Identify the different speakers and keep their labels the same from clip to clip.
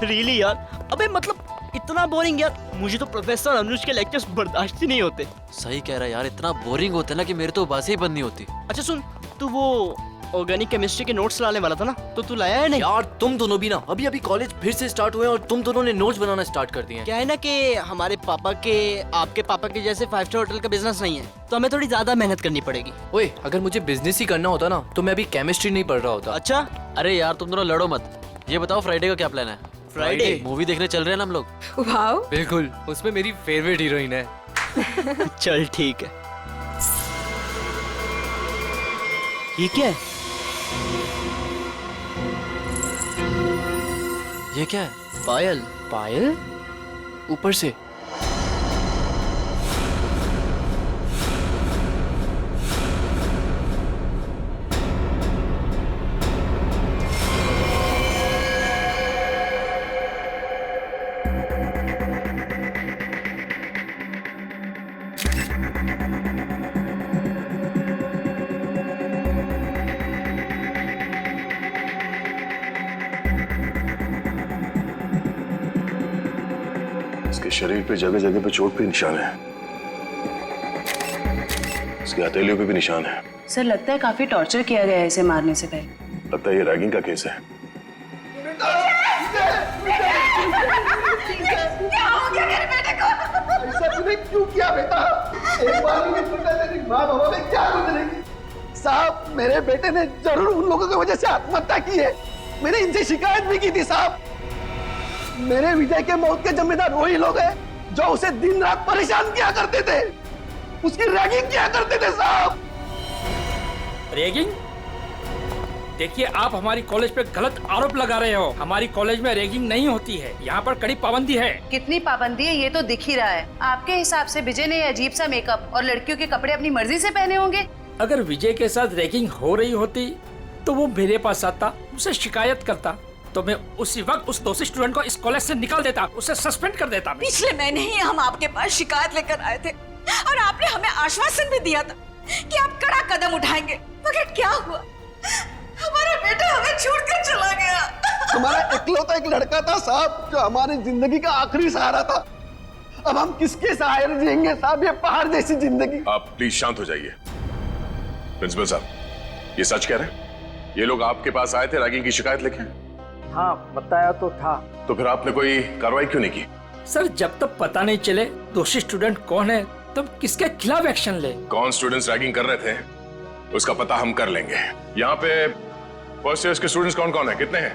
Speaker 1: Really यार, अबे मतलब इतना बोरिंग यार, मुझे तो प्रोफेसर अनुज के लेक्चर्स बर्दाश्त ही नहीं होते।
Speaker 2: सही कह रहा है यार, इतना बोरिंग होता है ना कि मेरे तो बातें ही बंद नहीं होती।
Speaker 1: अच्छा सुन, तू वो ऑर्गेनिक केमिस्ट्री के नोट्स लाने वाला था ना, तो तू लाया है नहीं?
Speaker 2: यार तुम दोनों भी ना, अभी अभी कॉलेज फिर से स्टार्ट हुए और तुम दोनों ने नोट्स बनाना स्टार्ट कर दिए हैं।
Speaker 1: क्या है ना कि हमारे पापा के आपके पापा के जैसे 5 स्टार होटल का बिजनेस नहीं है, तो हमें थोड़ी ज्यादा मेहनत करनी पड़ेगी।
Speaker 2: ओए, अगर मुझे बिजनेस ही करना होता ना तो मैं अभी केमिस्ट्री नहीं पढ़ रहा होता।
Speaker 1: अच्छा,
Speaker 2: अरे यार तुम दोनों लड़ो मत। ये बताओ फ्राइडे का क्या प्लान है?
Speaker 1: फ्राइडे
Speaker 2: मूवी देखने चल रहे हैं ना हम लोग।
Speaker 3: वाओ,
Speaker 2: बिल्कुल, उसमें मेरी फेवरेट हीरोइन है।
Speaker 1: चल ठीक है। ये क्या है?
Speaker 2: ये क्या है?
Speaker 1: पायल।
Speaker 2: पायल? ऊपर से?
Speaker 4: इसके शरीर पे जगह जगह पे चोट पे निशान है, इसकी हथेलियों पे भी निशान है।
Speaker 5: सर लगता है काफी टॉर्चर किया गया है इसे मारने से पहले।
Speaker 4: लगता है ये रैगिंग का केस है।
Speaker 3: क्या हो गया मेरे बेटे को?
Speaker 6: ऐसा तूने क्यों किया बेटा? एक बार भी नहीं सोचा तेरी माँ बाबा में क्या गुजरेगी? साहब, मेरे बेटे ने जरूर उन लोगों की वजह से आत्महत्या की है। मैंने इनसे शिकायत भी की थी साहब। मेरे विजय के मौत के जिम्मेदार वही लोग हैं जो उसे दिन रात परेशान किया करते थे, उसकी रैगिंग किया करते थे साहब।
Speaker 7: रैगिंग? देखिए, आप हमारी कॉलेज पे गलत आरोप लगा रहे हो। हमारी कॉलेज में रैगिंग नहीं होती है, यहाँ पर कड़ी पाबंदी है।
Speaker 5: कितनी पाबंदी है ये तो दिख ही रहा है। आपके हिसाब से विजय ने अजीब सा मेकअप और लड़कियों के कपड़े अपनी मर्जी से पहने होंगे।
Speaker 7: अगर विजय के साथ रैगिंग हो रही होती तो वो मेरे पास आता, उसे शिकायत करता, तो मैं उसी वक्त उस दोषी स्टूडेंट को इस कॉलेज से निकाल देता, उसे सस्पेंड कर देता।
Speaker 3: पिछले महीने ही हम आपके पास शिकायत लेकर आए थे और आपने हमें आश्वासन भी दिया था कि आप कड़ा कदम उठाएंगे, मगर क्या हुआ? हमारा बेटा हमें छोड़कर चला गया।
Speaker 6: हमारा इकलौता एक लड़का था साहब जो हमारी जिंदगी का आखिरी सहारा था। अब हम किसके सहारे जिएंगे साहब, ये पहाड़ जैसी जिंदगी।
Speaker 4: आप प्लीज शांत हो जाइए। प्रिंसिपल साहब, ये सच कह रहे हैं? ये लोग आपके पास आए थे रैगिंग की शिकायत लेके?
Speaker 8: हाँ, बताया तो था।
Speaker 4: तो फिर आपने कोई कार्रवाई क्यों नहीं की?
Speaker 7: सर, जब तक पता नहीं चले दोषी स्टूडेंट कौन है तब किसके खिलाफ एक्शन ले।
Speaker 4: कौन स्टूडेंट्स रैगिंग कर रहे थे उसका पता हम कर लेंगे। यहाँ पे फर्स्ट ईयर के स्टूडेंट्स कौन कौन है, कितने हैं?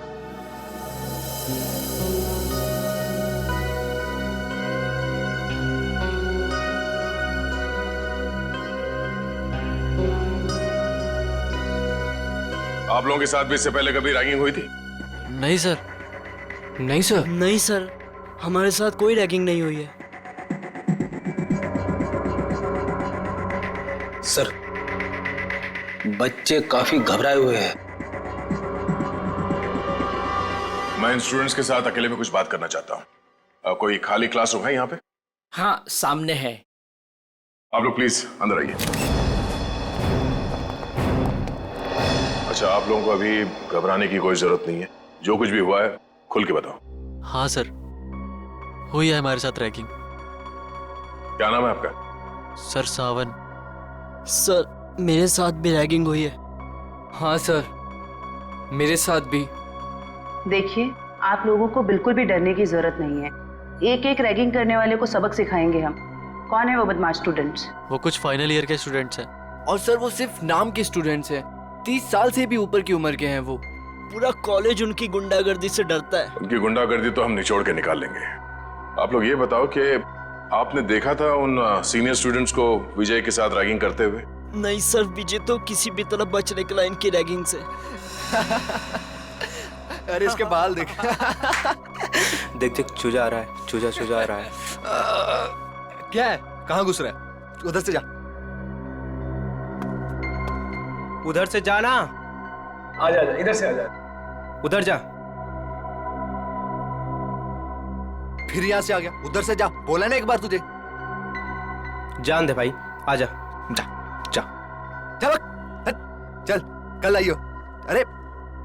Speaker 4: आप लोगों के साथ भी इससे पहले कभी रैगिंग हुई थी?
Speaker 2: नहीं सर। नहीं सर।
Speaker 1: नहीं सर, हमारे साथ कोई रैगिंग नहीं हुई है।
Speaker 9: सर, बच्चे काफी घबराए हुए हैं।
Speaker 4: मैं इन स्टूडेंट्स के साथ अकेले में कुछ बात करना चाहता हूँ। कोई खाली क्लासरूम है यहाँ पे?
Speaker 7: हाँ, सामने है।
Speaker 4: आप लोग प्लीज अंदर आइए। अच्छा, आप लोगों को अभी घबराने की कोई जरूरत नहीं है। जो कुछ भी हुआ है खुल के बताओ।
Speaker 2: हाँ सर, हुई है हमारे साथ रैगिंग।
Speaker 4: क्या नाम है आपका?
Speaker 2: सर सावन।
Speaker 1: सर, मेरे साथ भी रैगिंग हुई है।
Speaker 2: हाँ सर, मेरे साथ भी।
Speaker 5: देखिए, आप लोगों को बिल्कुल भी डरने की जरूरत नहीं है। एक एक रैगिंग करने वाले को सबक सिखाएंगे हम। कौन है वो बदमाश स्टूडेंट्स?
Speaker 2: वो कुछ फाइनल ईयर के स्टूडेंट्स हैं। और सर वो सिर्फ नाम के स्टूडेंट्स हैं। 30 साल से भी ऊपर की उम्र के हैं वो।
Speaker 1: पूरा कॉलेज उनकी गुंडागर्दी से डरता है।
Speaker 4: उनकी गुंडागर्दी तो हम निचोड़ के निकाल लेंगे। आप लोग ये बताओ कि आपने देखा था उन सीनियर स्टूडेंट्स को विजय के साथ रैगिंग करते हुए?
Speaker 1: नहीं सर, विजय तो किसी भी तरह बच निकला इनकी रैगिंग से।
Speaker 9: अरे इसके बाल देख। देख देख, चूजा आ रहा है, चूजा चूजा आ रहा है। क्या है? कहाँ घुस रहा है? उधर से जा, उधर से जा ना।
Speaker 8: आ जा, इधर से आ जा।
Speaker 9: उधर जा। फिर यहाँ से आ गया। उधर से जा, बोला ना एक बार तुझे।
Speaker 8: जान दे भाई, आ जा।
Speaker 9: जा जा, चल चल, कल आइयो। अरे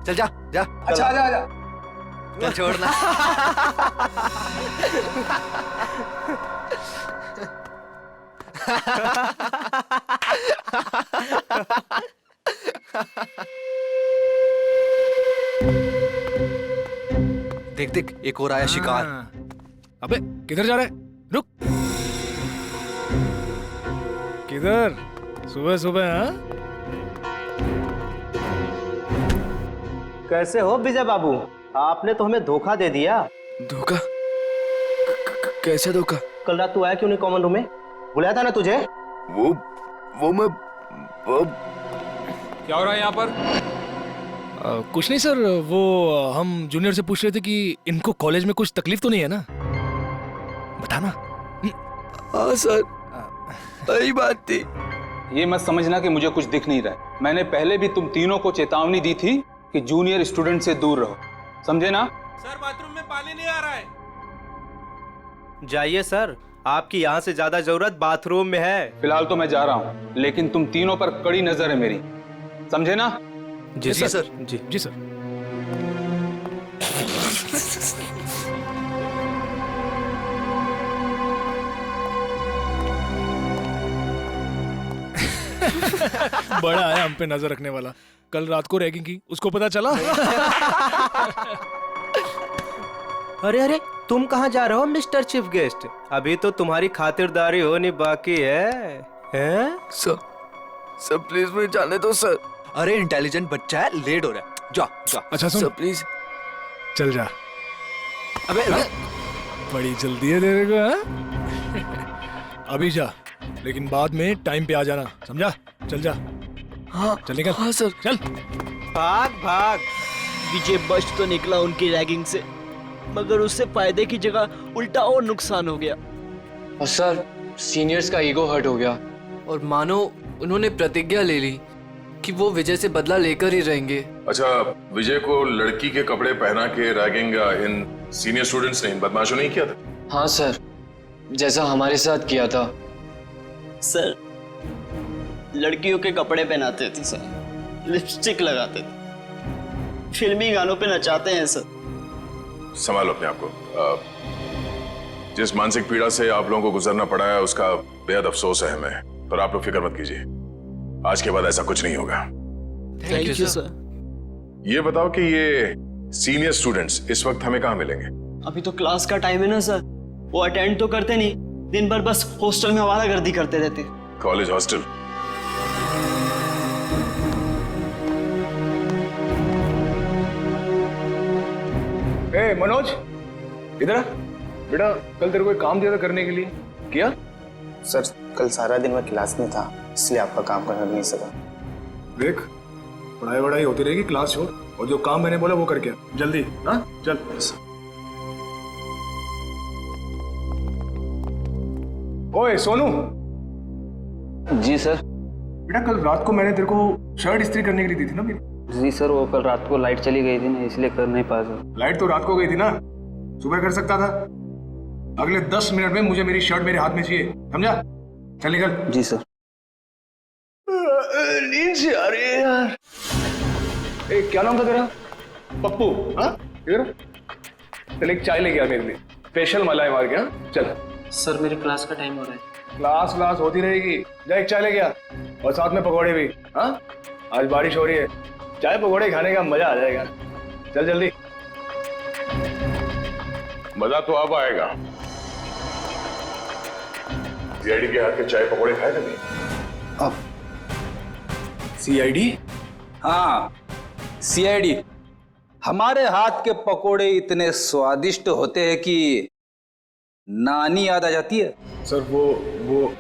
Speaker 9: चल जा जा।
Speaker 8: अच्छा, आ जा आ जा।
Speaker 2: चल छोड़ना।
Speaker 9: देख देख, एक और आया शिकार।
Speaker 10: अबे किधर जा रहा है? रुक। किधर? सुबह सुबह? हाँ?
Speaker 8: कैसे हो विजय बाबू? आपने तो हमें धोखा दे दिया।
Speaker 2: धोखा? कैसे धोखा?
Speaker 8: कल रात तू आया क्यों नहीं कॉमन रूम में? बुलाया था ना तुझे?
Speaker 2: वो मैं
Speaker 10: क्या हो रहा है यहाँ पर? कुछ नहीं सर, वो हम जूनियर से पूछ रहे थे कि इनको कॉलेज में कुछ तकलीफ तो नहीं है ना? बताना।
Speaker 2: हाँ सर, वही बात थी।
Speaker 11: ये मत समझना कि मुझे कुछ दिख नहीं रहा है। मैंने पहले भी तुम तीनों को चेतावनी दी थी कि जूनियर स्टूडेंट से दूर रहो, समझे ना?
Speaker 10: सर बाथरूम में पानी नहीं आ रहा है।
Speaker 8: जाइए सर, आपकी यहाँ से ज्यादा जरूरत बाथरूम में है।
Speaker 11: फिलहाल तो मैं जा रहा हूँ, लेकिन तुम तीनों पर कड़ी नजर है मेरी, समझे ना?
Speaker 8: जी सर। जी
Speaker 10: जी सर। बड़ा है हम पे नजर रखने वाला। कल रात को रैगिंग की, उसको पता चला?
Speaker 8: अरे अरे, तुम कहाँ जा रहे हो मिस्टर चीफ गेस्ट? अभी तो तुम्हारी खातिरदारी होनी बाकी है। हैं?
Speaker 2: सर प्लीज मुझे जाने दो सर। अरे इंटेलिजेंट बच्चा है, लेट हो रहा है। जा जा।
Speaker 10: अच्छा सुन,
Speaker 2: सर प्लीज।
Speaker 10: चल जा।
Speaker 2: अबे
Speaker 10: बड़ी जल्दी है तेरे को, हाँ? अभी जा, लेकिन बाद में टाइम पे आ जाना, समझा? चल जा।
Speaker 2: हाँ
Speaker 10: चल निकल।
Speaker 2: हाँ सर।
Speaker 10: चल।
Speaker 8: भाग भाग।
Speaker 1: विजय बच तो निकला उनकी रैगिंग से, मगर उससे फायदे की जगह उल्टा और नुकसान हो गया।
Speaker 12: और सर, सीनियर्स का ईगो हर्ट हो गया।
Speaker 2: और मानो उन्होंने प्रतिज्ञा ले ली कि वो विजय से बदला लेकर ही रहेंगे।
Speaker 4: अच्छा, विजय को लड़की के कपड़े पहना के रैगिंग इन सीनियर स्टूडेंट्स ने, इन बदमाशों ने किया था?
Speaker 12: हाँ सर, जैसा हमारे साथ किया था।
Speaker 1: सर, लड़कियों के कपड़े पहनाते थे सर, लिपस्टिक लगाते थे, फिल्मी गानों पे नचाते हैं सर।
Speaker 4: संभालो अपने आप को। जिस मानसिक पीड़ा से आप लोगों को गुजरना पड़ा है उसका बेहद अफसोस है हमें, पर आप लोग फिक्र मत कीजिए, आज के बाद ऐसा कुछ नहीं होगा।
Speaker 1: Thank you sir.
Speaker 4: ये बताओ कि ये सीनियर स्टूडेंट्स इस वक्त हमें कहाँ मिलेंगे?
Speaker 1: अभी तो क्लास का टाइम है ना सर, वो अटेंड तो करते नहीं, दिन भर बस हॉस्टल में आवारागर्दी करते रहते।
Speaker 4: College hostel?
Speaker 10: ए मनोज, इधर आ। बेटा, कल तेरे को एक काम दिया था करने के लिए, किया?
Speaker 13: सर, कल सारा दिन मैं क्लास में था, इसलिए आपका काम करना नहीं सका।
Speaker 10: देख, पढ़ाई वढ़ाई होती रहेगी, क्लास छोड़, और जो काम मैंने बोला वो करके आ, जल्दी। हाँ चल। ओए सोनू।
Speaker 11: जी सर।
Speaker 10: बेटा, कल रात को मैंने तेरे को शर्ट इस्त्री करने के लिए दी थी ना मेरी?
Speaker 11: जी सर, वो कल रात को लाइट चली गई थी ना, इसलिए कर नहीं पाया सर।
Speaker 10: लाइट तो रात को गई थी ना, सुबह कर सकता था। अगले 10 मिनट में मुझे मेरी शर्ट मेरे हाथ में चाहिए, समझा? चल निकल।
Speaker 11: जी सर।
Speaker 10: नींद से आ रही है यार। ए, क्या नाम था तेरा? पप्पू? हाँ, इधर चल, एक चाय लेके आ मेरे लिए, स्पेशल मलाई मार के। हाँ चल।
Speaker 11: सर, मेरी क्लास का टाइम हो रहा है।
Speaker 10: क्लास होती रहेगी, जा एक चाय लेके आ, और साथ में पकौड़े भी। हाँ, आज बारिश हो रही है, चाय पकौड़े खाने का मजा आ जाएगा। चल जल्दी।
Speaker 4: मजा तो अब आएगा। सीआईडी के हाथ के चाय पकौड़े खाए कभी?
Speaker 10: अब सीआईडी?
Speaker 11: हाँ, सीआईडी। हमारे हाथ के पकोड़े इतने स्वादिष्ट होते हैं कि नानी याद आ जाती है।
Speaker 10: सर वो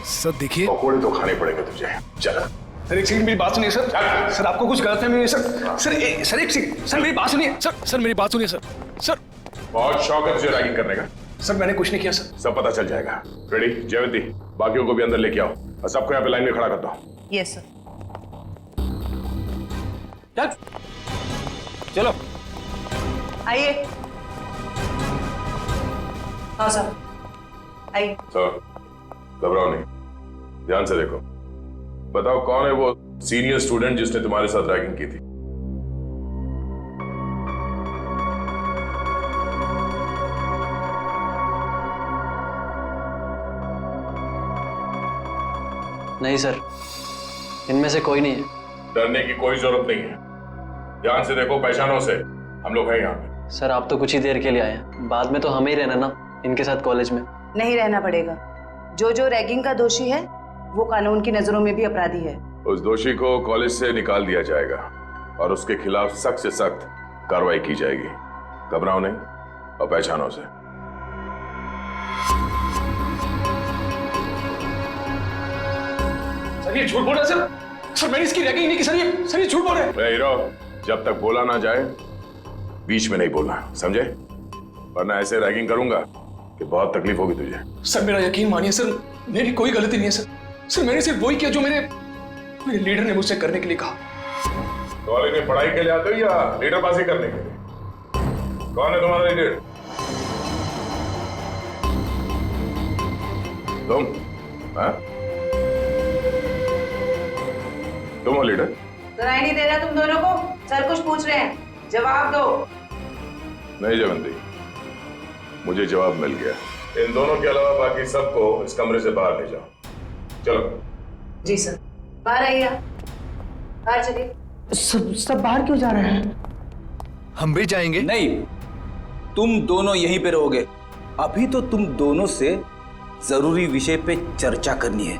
Speaker 10: सर देखिए,
Speaker 4: पकोड़े तो खाने पड़ेंगे तुझे। चल।
Speaker 10: सर एक सेकंड, मेरी बात सुनिए सर। सर आपको कुछ गलत है सर एक सेकंड, सर मेरी बात सुनिए सर मेरी बात सुनिए सर।
Speaker 4: बहुत शौक है तुझे रैगिंग करने का?
Speaker 10: सर मैंने कुछ नहीं किया सर।
Speaker 4: सब पता चल जाएगा। रेडी? जयवंती, बाकियों को भी अंदर लेके आओ और सबको यहाँ पे लाइन में खड़ा करता हूँ।
Speaker 5: Yes sir.
Speaker 11: चल चलो।
Speaker 5: आइए। हाँ सर, आइए।
Speaker 4: सर, घबराओ नहीं, ध्यान से देखो। बताओ कौन है वो सीनियर स्टूडेंट जिसने तुम्हारे साथ रैगिंग की थी।
Speaker 12: नहीं सर, इनमें से कोई नहीं है।
Speaker 4: डरने की कोई जरूरत नहीं है। ध्यान से देखो, पहचानो से। हम लोग हैं यहाँ पे।
Speaker 12: सर आप तो कुछ ही देर के लिए आए हैं, बाद में तो हमें ही रहना ना इनके साथ कॉलेज में।
Speaker 5: नहीं रहना पड़ेगा। जो जो रैगिंग का दोषी है वो कानून की नजरों में भी अपराधी है।
Speaker 4: उस दोषी को कॉलेज से निकाल दिया जाएगा और उसके खिलाफ सख्त से सख्त कार्रवाई की जाएगी। घबराओ नहीं और पहचानो से।
Speaker 10: सर ये झूठ बोल रहा है सर। सर मैंने इसकी रैगिंग नहीं की सर। ये झूठ बोल रहे हैं।
Speaker 4: हीरो, जब तक बोला ना जाए बीच में नहीं बोलना, समझे? वरना ऐसे रैगिंग करूंगा कि बहुत तकलीफ होगी तुझे।
Speaker 10: सर मेरा यकीन मानिए सर, मेरी कोई गलती नहीं है सर। सर मैंने सिर्फ वही किया जो मेरे लीडर ने मुझसे करने के लिए कहा।
Speaker 4: कॉलेज में पढ़ाई के लिए आते हो या लीडरबाजी करने के लिए? कौन है तुम्हारा लीडर? तुम? हाँ? तुम हो लीडर?
Speaker 5: सुनाई नहीं दे रहा तुम दोनों को? सर कुछ पूछ रहे हैं, जवाब दो।
Speaker 4: नहीं जयवंती, मुझे जवाब मिल गया। इन दोनों के अलावा बाकी सबको इस कमरे से बाहर ले जाओ। चलो।
Speaker 5: जी सर। बाहर आइए आप। बाहर चलिए।
Speaker 6: सब बाहर क्यों जा रहे हैं?
Speaker 9: हम भी जाएंगे।
Speaker 11: नहीं, तुम दोनों यहीं पे रहोगे। अभी तो तुम दोनों से जरूरी विषय पे चर्चा करनी है।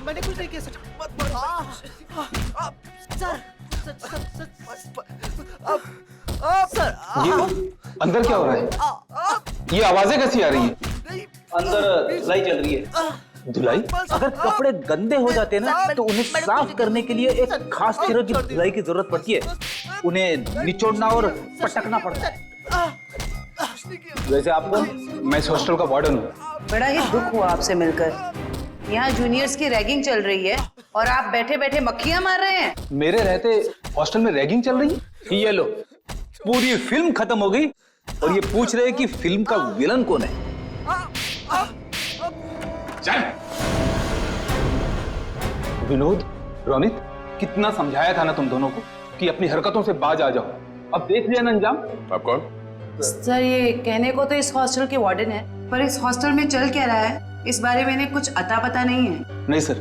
Speaker 8: मैंने कुछ नहीं किया सर।
Speaker 11: अंदर क्या हो रहा है? ये आवाजें कैसी आ रही हैं? अंदर धुलाई चल रही है। धुलाई? अगर कपड़े गंदे हो जाते हैं ना तो उन्हें साफ करने के लिए एक खास तरह की धुलाई की जरूरत पड़ती है। उन्हें निचोड़ना और पटकना पड़ता है। वैसे आपको, मैं इस हॉस्टल का वार्डन हूँ।
Speaker 5: बड़ा ही दुख हुआ आपसे मिलकर। यहाँ जूनियर्स की रैगिंग चल रही है और आप बैठे बैठे मक्खियां मार रहे हैं।
Speaker 11: मेरे रहते हॉस्टल में रैगिंग चल रही है? ये लो, पूरी फिल्म खत्म हो गई और ये पूछ रहे हैं कि फिल्म का विलन कौन है। चल। विनोद, रोनित, कितना समझाया था ना तुम दोनों को कि अपनी हरकतों से बाज आ जाओ। अब देख लिया ना अंजाम।
Speaker 4: आप कौन?
Speaker 5: सर ये कहने को तो इस हॉस्टल के वार्डन है, पर इस हॉस्टल में चल क्या रहा है इस बारे में इन्हें कुछ अता पता नहीं है।
Speaker 11: नहीं सर,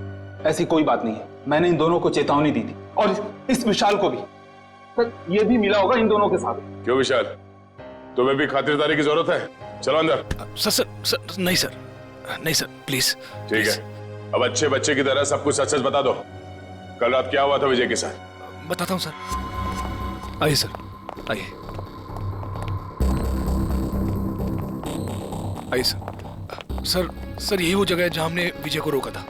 Speaker 11: ऐसी कोई बात नहीं है। मैंने इन दोनों को चेतावनी दी थी और इस विशाल को भी। सर ये भी मिला होगा इन दोनों के साथ।
Speaker 4: क्यों विशाल, तुम्हें भी खातिरदारी की जरूरत है? चलो अंदर।
Speaker 10: सर नहीं सर, नहीं सर प्लीज।
Speaker 4: ठीक है, अब अच्छे बच्चे की तरह सब कुछ सच सच बता दो। कल रात क्या हुआ था विजय के साथ?
Speaker 10: बताता हूँ सर। आइए सर, आइए आइए सर। सर यही वो जगह है जहां हमने विजय को रोका था।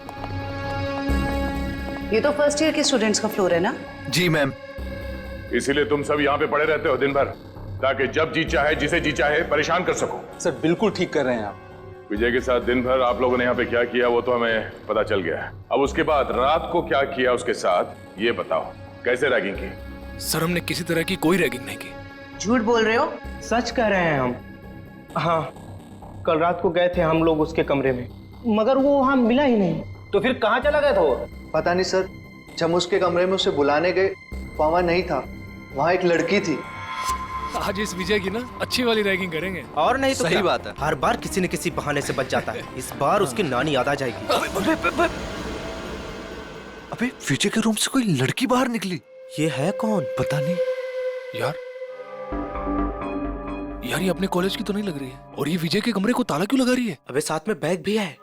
Speaker 5: ये तो फर्स्ट ईयर के स्टूडेंट्स का फ्लोर है ना?
Speaker 9: जी मैम।
Speaker 4: इसीलिए तुम सब यहाँ पे पड़े रहते हो दिन भर, ताकि जब जी चाहे जिसे जी चाहे परेशान कर सको।
Speaker 11: सर बिल्कुल ठीक कर रहे हैं आप।
Speaker 4: विजय के साथ दिन भर आप लोगों ने यहाँ पे क्या किया वो तो हमें पता चल गया है। अब उसके बाद रात को क्या किया उसके साथ ये बताओ। कैसे रैगिंग की?
Speaker 10: सर हमने किसी तरह की कोई रैगिंग नहीं की।
Speaker 5: झूठ बोल रहे हो?
Speaker 8: सच कह रहे हैं हम। हाँ, कल रात को गए थे हम लोग उसके कमरे में, मगर वो वहां मिला ही नहीं।
Speaker 11: तो फिर कहाँ चला गया था वो?
Speaker 13: पता नहीं सर, जब उसके कमरे में उसे बुलाने गए वहां नहीं था। वहां एक लड़की थी।
Speaker 10: आज इस विजय की ना अच्छी वाली रैगिंग करेंगे।
Speaker 8: और नहीं तो
Speaker 9: सही
Speaker 8: क्या?
Speaker 9: बात है।
Speaker 8: हर बार किसी न किसी बहाने से बच जाता है। इस बार उसकी नानी याद आ जाएगी।
Speaker 9: अबे विजय के रूम से कोई लड़की बाहर निकली।
Speaker 8: ये है कौन?
Speaker 9: पता नहीं
Speaker 10: यार ये अपने कॉलेज की तो नहीं लग रही है। और ये विजय के कमरे को ताला क्यों लगा रही है?
Speaker 8: अबे साथ में बैग भी है।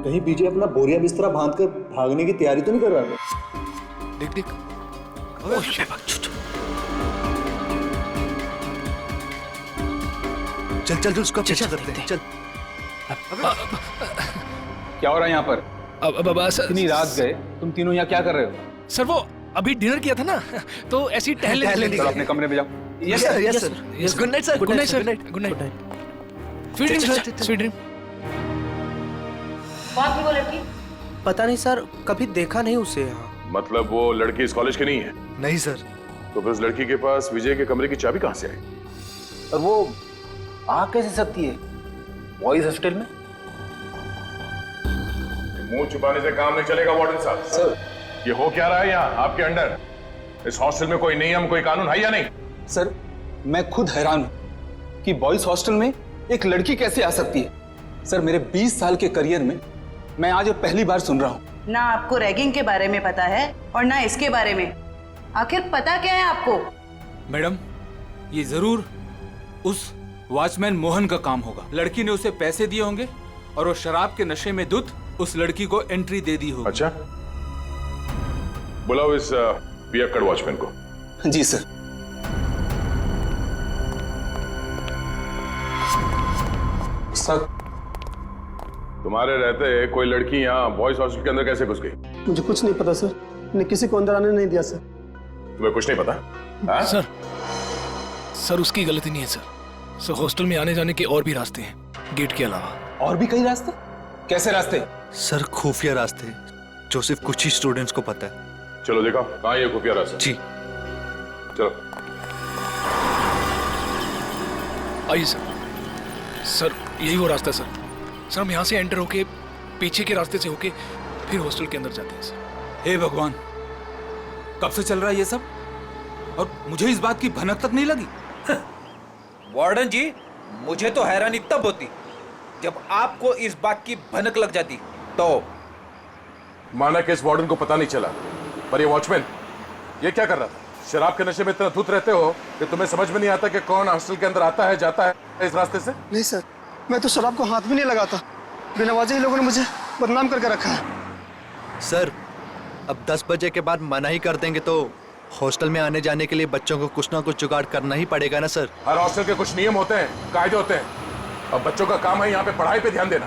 Speaker 13: कहीं विजय अपना बोरिया बिस्तरा बांधकर भागने की तैयारी तो नहीं कर रहा है?
Speaker 10: देख देख।
Speaker 9: चल चल चल उसका पीछा करते हैं। चल।
Speaker 11: क्या हो रहा है यहाँ पर?
Speaker 10: अब
Speaker 11: इतनी रात गए, तुम तीनों यहाँ क्या कर रहे हो?
Speaker 10: सर वो अभी डिनर किया था ना, तो ऐसी टहलने
Speaker 11: चलो अपने कमरे में जाओ।
Speaker 9: Yes sir, yes sir, yes. Good night sir.
Speaker 10: Good night sir. Good night. Sweet dream sir, sweet dream.
Speaker 5: कौन थी वो लड़की?
Speaker 8: पता नहीं सर, कभी देखा नहीं उसे यहाँ।
Speaker 4: मतलब वो लड़की इस कॉलेज की नहीं है?
Speaker 9: नहीं सर।
Speaker 4: तो फिर उस लड़की के पास विजय के कमरे की चाबी कहां से आई?
Speaker 11: और वो आ कैसे सकती है बॉयज हॉस्टल में?
Speaker 4: मुंह छुपाने से काम नहीं चलेगा वार्डन साहब।
Speaker 11: सर
Speaker 4: ये हो क्या रहा है यहाँ आपके अंडर? इस हॉस्टल में कोई नियम कोई कानून है या नहीं?
Speaker 11: सर मैं खुद हैरान हूं कि बॉयज हॉस्टल में एक लड़की कैसे आ सकती है। सर मेरे 20 साल के करियर में मैं आज पहली बार सुन रहा हूं।
Speaker 5: ना आपको रैगिंग के बारे में पता है और ना इसके बारे में। आखिर पता क्या है आपको?
Speaker 14: मैडम ये जरूर उस वॉचमैन मोहन का काम होगा। लड़की ने उसे पैसे दिए होंगे और वो शराब के नशे में धुत उस लड़की को एंट्री दे दी होगी।
Speaker 4: अच्छा, बुलाओ इस पियक्कड़ वॉचमैन को।
Speaker 11: जी सर। सर
Speaker 4: तुम्हारे रहते कोई लड़की यहाँ बॉयज हॉस्टल के अंदर कैसे घुस गई?
Speaker 6: मुझे कुछ नहीं पता सर, मैंने किसी को अंदर आने नहीं दिया सर।
Speaker 4: तुम्हें कुछ नहीं पता? हाँ?
Speaker 10: सर उसकी गलती नहीं है सर हॉस्टल में आने जाने के और भी रास्ते हैं गेट के अलावा।
Speaker 11: और भी कई रास्ते? कैसे रास्ते?
Speaker 9: सर खुफिया रास्ते जो सिर्फ कुछ ही स्टूडेंट्स को पता है।
Speaker 4: चलो देखो कहाँ ये खुफिया रास्ता।
Speaker 9: जी
Speaker 4: चलो
Speaker 10: आइए सर यही वो रास्ता है सर हम यहाँ से एंटर होके पीछे के रास्ते से होके फिर हॉस्टल के अंदर जाते हैं सर।
Speaker 14: हे भगवान, कब से चल रहा है ये सब और मुझे इस बात की भनक तक नहीं लगी।
Speaker 11: वार्डन जी मुझे तो हैरानी तब होती जब आपको इस बात की भनक लग जाती। तो
Speaker 4: माना कि इस वार्डन को पता नहीं चला, पर ये वॉचमैन ये क्या कर रहा था? शराब के नशे में इतना धुत रहते हो कि तुम्हें समझ में नहीं आता कि कौन हॉस्टल के अंदर आता है जाता है इस रास्ते से?
Speaker 6: नहीं सर, मैं तो शराब को हाथ भी नहीं लगाता। बिना वजह ही लोगों ने मुझे बदनाम करके रखा है।
Speaker 9: सर अब 10 बजे के बाद मना ही कर देंगे तो हॉस्टल में आने जाने के लिए बच्चों को कुछ ना कुछ जुगाड़ करना ही पड़ेगा ना सर।
Speaker 4: हर हॉस्टल के कुछ नियम होते हैं, कायदे होते हैं। अब बच्चों का काम है यहाँ पे पढ़ाई पे ध्यान देना।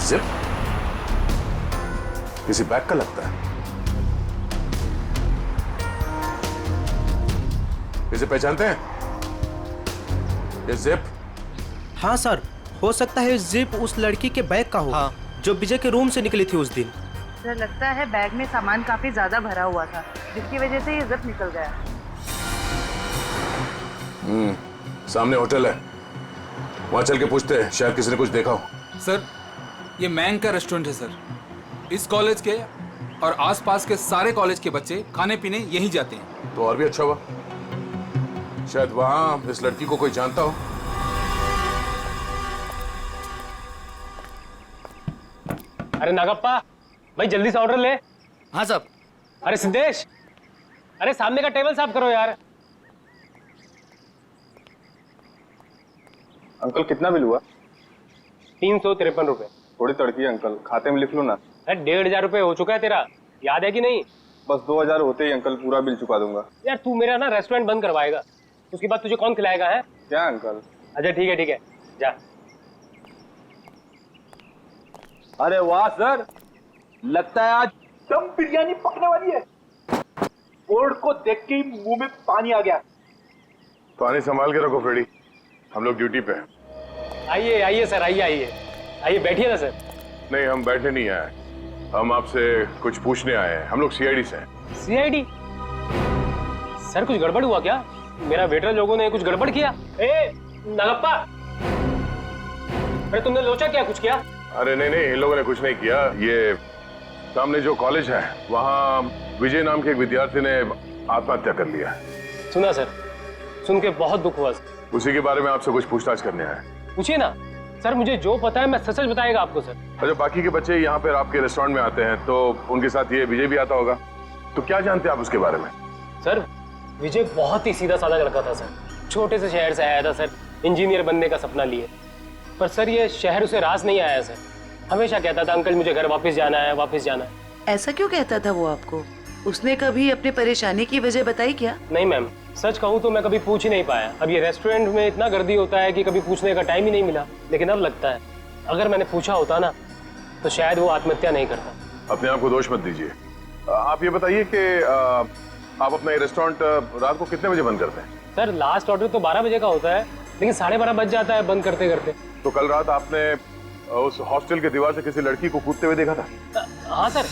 Speaker 4: जिप किसी बैग का लगता है। इसे पहचानते हैं? ये जिप?
Speaker 8: हाँ सर, हो सकता है जिप उस लड़की के बैग का हो।
Speaker 9: हाँ।
Speaker 8: जो विजय के रूम से निकली थी उस दिन।
Speaker 5: सर लगता है बैग में सामान काफी ज्यादा भरा हुआ था जिसकी वजह से ये जिप निकल गया।
Speaker 4: सामने होटल है, वहां चल के पूछते हैं, शायद किसी ने कुछ देखा हो।
Speaker 14: सर ये मैंग का रेस्टोरेंट है सर। इस कॉलेज के और आसपास के सारे कॉलेज के बच्चे खाने पीने यहीं जाते हैं।
Speaker 4: तो और भी अच्छा हुआ, शायद वहां इस लड़की को कोई जानता हो।
Speaker 10: अरे नागप्पा भाई जल्दी से ऑर्डर ले।
Speaker 2: हाँ साहब।
Speaker 10: अरे सिद्धेश, अरे सामने का टेबल साफ करो यार।
Speaker 13: अंकल कितना बिल हुआ?
Speaker 10: 353 रुपए।
Speaker 13: थोड़ी तड़की है अंकल, खाते में लिख लो ना।
Speaker 10: अरे 1500 रुपए हो चुका है तेरा, याद है कि नहीं?
Speaker 13: बस 2000 होते ही अंकल पूरा बिल चुका दूंगा।
Speaker 10: यार तू मेरा ना रेस्टोरेंट बंद करवाएगा, उसके बाद तुझे कौन खिलाएगा है?
Speaker 13: क्या अंकल?
Speaker 10: अच्छा ठीक है जा।
Speaker 11: अरे वाह सर, लगता है आज दम बिरयानी पकने वाली है। बोर्ड को देख के ही मुंह में पानी आ गया।
Speaker 4: पानी संभाल के रखो फ्रेडी, हम लोग ड्यूटी पे हैं।
Speaker 10: आइए सर, आइए बैठिए ना सर।
Speaker 4: नहीं हम बैठने नहीं आए, हम आपसे कुछ पूछने आए हैं। हम लोग सीआईडी से हैं।
Speaker 10: सीआईडी? सर कुछ गड़बड़ हुआ क्या? मेरा वेटर लोगों ने कुछ गड़बड़ किया? ए नागप्पा, अरे तुमने लोचा क्या, कुछ किया?
Speaker 4: अरे नहीं इन लोगों ने कुछ नहीं किया। ये सामने जो कॉलेज है वहाँ विजय नाम के एक विद्यार्थी ने आत्महत्या कर लिया।
Speaker 10: सुना सर, सुन के बहुत दुख हुआ सर।
Speaker 4: उसी के बारे में आपसे कुछ पूछताछ करने आए।
Speaker 10: पूछिए ना सर, मुझे जो पता है मैं सच बताएगा आपको सर।
Speaker 4: अच्छा, बाकी के बच्चे यहाँ पर आपके रेस्टोरेंट में आते हैं तो उनके साथ ये विजय भी आता होगा, तो क्या जानते हैं आप उसके बारे में?
Speaker 10: सर विजय बहुत ही सीधा साधा लड़का था सर, छोटे से शहर से आया था सर, इंजीनियर बनने का सपना लिए। पर सर ये शहर उसे रास नहीं आया सर, हमेशा कहता था अंकल मुझे घर वापस जाना है।
Speaker 5: ऐसा क्यों कहता था वो आपको? उसने कभी अपनी परेशानी की वजह बताई क्या?
Speaker 10: नहीं मैम, सच कहूँ तो मैं कभी पूछ ही नहीं पाया। अब ये रेस्टोरेंट में इतना गर्दी होता है कि कभी पूछने का टाइम ही नहीं मिला। लेकिन अब लगता है अगर मैंने पूछा होता ना तो शायद वो आत्महत्या नहीं करता।
Speaker 4: अपने आप को दोष मत दीजिए। आप ये बताइए कि आप अपना ये रेस्टोरेंट रात को कितने बजे बंद करते हैं?
Speaker 10: सर लास्ट ऑर्डर तो 12 बजे का होता है, लेकिन 12:30 बज जाता है बंद करते करते।
Speaker 4: तो कल रात आपने उस हॉस्टल के दीवार से किसी लड़की को कूदते हुए देखा था?
Speaker 10: हाँ सर,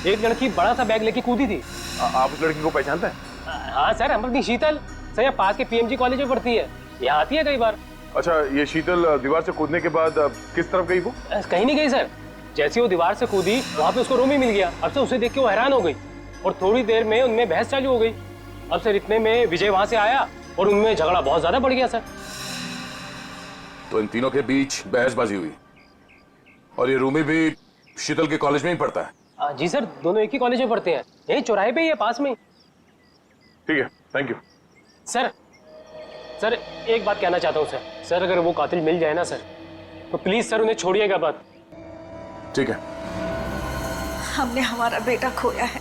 Speaker 10: एक लड़की बड़ा सा बैग लेके कूदी थी।
Speaker 4: आप उस लड़की को पहचानते हैं?
Speaker 10: हाँ सर, अमृति शीतल सर, यहाँ पास के पीएमजी कॉलेज में पढ़ती है, यहाँ आती है कई बार।
Speaker 4: अच्छा, ये शीतल दीवार से कूदने के बाद किस तरफ गई वो?
Speaker 10: कहीं नहीं गई सर, जैसे वो दीवार से कूदी वहाँ पे उसको रूम ही मिल गया। अब सर उसे देख के वो हैरान हो गई और थोड़ी देर में उनमें बहस चालू हो गई। अब सर इतने में विजय वहाँ से आया और उनमें झगड़ा बहुत ज्यादा बढ़ गया सर।
Speaker 4: तो इन तीनों के बीच बहसबाजी हुई और ये रूमी भी शीतल के कॉलेज में ही पढ़ता है?
Speaker 10: जी सर, दोनों एक ही कॉलेज में पढ़ते हैं, यही चौराहे पे ही है, पास में।
Speaker 4: ठीक है, थैंक यू।
Speaker 10: सर एक बात कहना चाहता हूँ सर, अगर वो कातिल मिल जाए ना सर, तो प्लीज सर उन्हें छोड़िएगा बात।
Speaker 4: ठीक है।
Speaker 3: हमने हमारा बेटा खोया है,